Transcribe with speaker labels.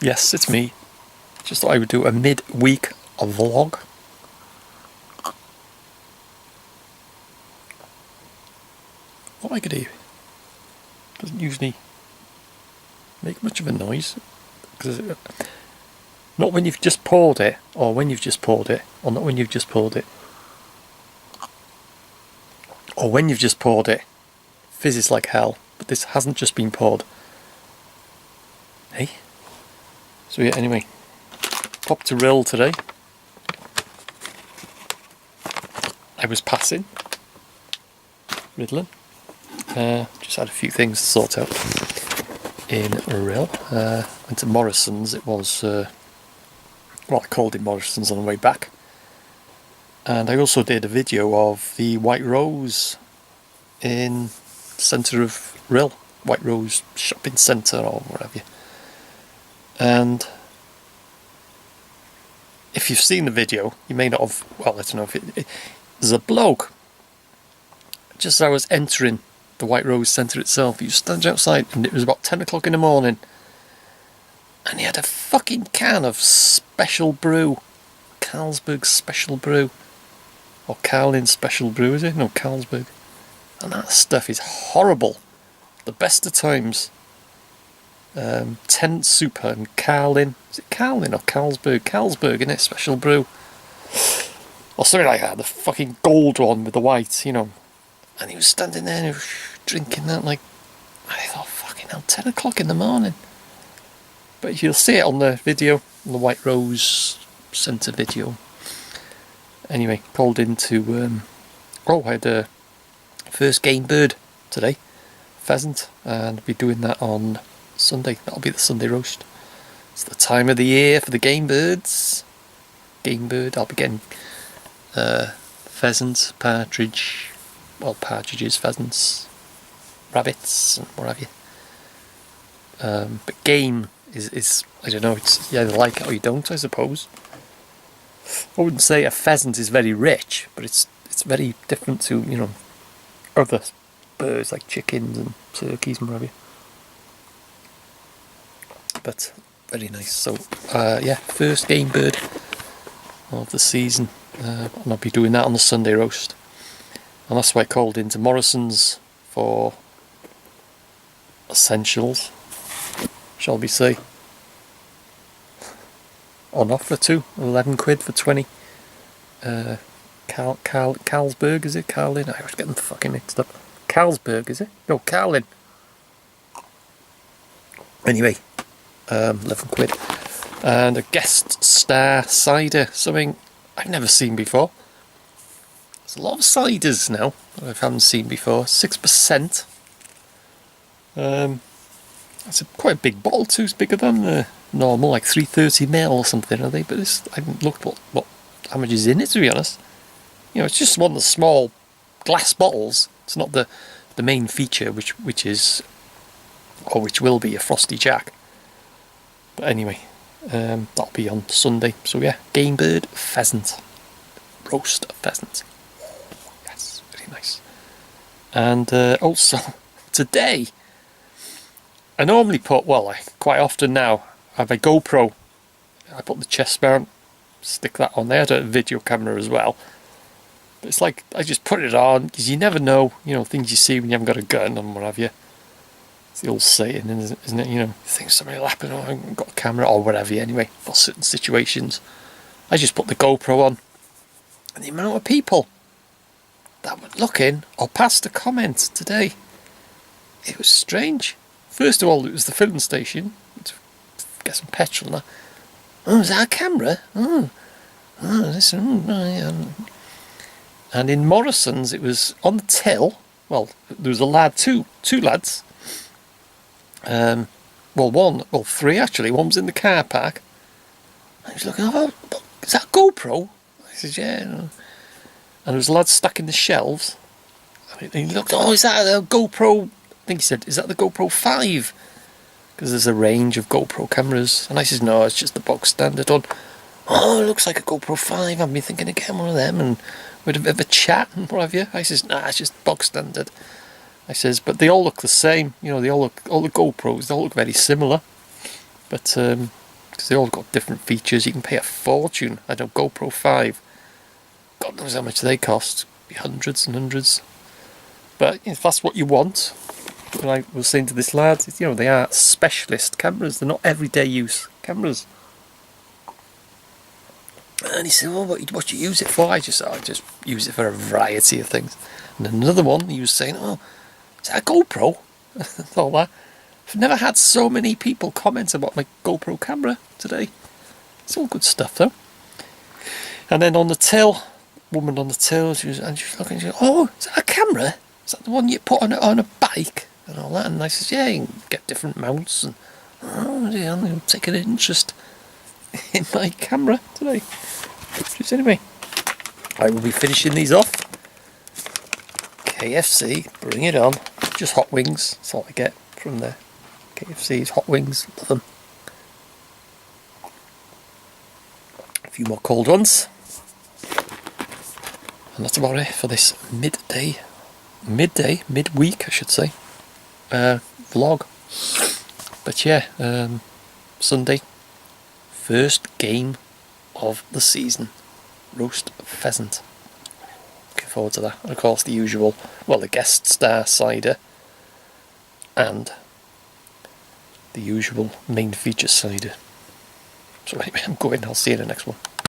Speaker 1: Yes, it's me. Just thought I would do a midweek vlog. What I could do doesn't usually make much of a noise. Not when you've just poured it, or when you've just poured it, or not when you've just poured it. Or when you've just poured it, fizzes like hell, but this hasn't just been poured. Hey? So yeah, anyway, popped to Rhyl today. I was passing Midland. Just had a few things to sort out in Rhyl. Went to Morrison's. It was, well, I called it Morrison's on the way back. And I also did a video of the White Rose in the centre of Rhyl. White Rose Shopping Centre or whatever. And if you've seen the video, you may not have, well, I don't know if there's a bloke, just as I was entering the White Rose Centre itself, he was standing outside, and it was about 10 o'clock in the morning, and he had a fucking can of special brew, Carlsberg special brew, or Carlin special brew, is it? No, Carlsberg. And that stuff is horrible. The best of times. Tent Super and Carlin. Is it Carlin or Carlsberg? Carlsberg, innit? Special brew. Or something like that. The fucking gold one with the white, you know. And he was standing there and he was drinking that, like, I thought, fucking hell, 10 o'clock in the morning. But you'll see it on the video, on the White Rose Centre video. Anyway, called into, I had a first game bird today. Pheasant. And I'll be doing that on Sunday. That'll be the Sunday roast. It's the time of the year for the game birds. Game bird. I'll be getting pheasants, partridge, well, partridges, pheasants, rabbits, and what have you. But game is I don't know. It's you either like it or you don't, I suppose. I wouldn't say a pheasant is very rich, but it's very different to, you know, other birds like chickens and turkeys and what have you. But very nice. So yeah, first game bird of the season, and I'll be doing that on the Sunday roast. And that's why I called into Morrison's for essentials, shall we say. On offer too, 11 quid for 20. Carlsberg, is it? Carlin? I was getting them fucking mixed up. Carlsberg, is it? No, Carlin. Anyway, 11 quid. And a guest star cider, something I've never seen before. There's a lot of ciders now that I haven't seen before. 6%. It's quite a big bottle too. It's bigger than normal, like 330ml or something, are they? But I haven't looked what how much is in it, to be honest. You know, it's just one of the small glass bottles. It's not the main feature, which is, or which will be, a Frosty Jack. But anyway, that'll be on Sunday. So yeah, game bird, pheasant, roast pheasant. Yes, very nice. And also today, I normally put, well, I quite often now have a GoPro. I put the chest mount, stick that on there. I have a video camera as well. But it's like I just put it on because you never know, you know, things you see when you haven't got a gun and what have you. It's the old saying, isn't it? You know, you think somebody will happen, or I haven't got a camera or whatever. Anyway, for certain situations, I just put the GoPro on, and the amount of people that were looking or passed a comment today, it was strange. First of all, it was the filling station to get some petrol. And oh, is that a camera? Yeah. And in Morrison's, it was on the till. Well, there was a lad, two lads. Three actually. One was in the car park. I was looking, oh, is that GoPro? I said, yeah. And there was a lad stuck in the shelves. And he looked, oh, is that a GoPro? I think he said, is that the GoPro 5? Because there's a range of GoPro cameras. And I said, no, it's just the box standard one. Oh, it looks like a GoPro 5. I've been thinking of getting one of them, and we'd have a bit of a chat and what have you. I says, nah, it's just box standard. I says, but they all look the same. You know, all the GoPros, they all look very similar. But because they all got different features. You can pay a fortune. I know GoPro 5, God knows how much they cost, be hundreds and hundreds. But if that's what you want, like I was saying to this lad, they are specialist cameras. They're not everyday use cameras. And he said, "Well, what do you use it for?" I just use it for a variety of things. And another one, he was saying, "Oh, is that a GoPro?" All that. I've never had so many people comment about my GoPro camera today. It's all good stuff, though. And then on the till, woman on the till, she was looking. She goes, "Oh, is that a camera? Is that the one you put on a bike and all that?" And I said, "Yeah, you can get different mounts." And I'm taking an interest in my camera today. Just anyway, I will be finishing these off. KFC, bring it on. Just hot wings. That's all I get from there. KFC's hot wings, love them. A few more cold ones. And that's about it for this midweek, I should say, vlog. But yeah, Sunday, first game of the season, roast pheasant. Looking forward to that. And of course the usual, the guest star cider and the usual main feature cider. So anyway, I'm going. I'll see you in the next one.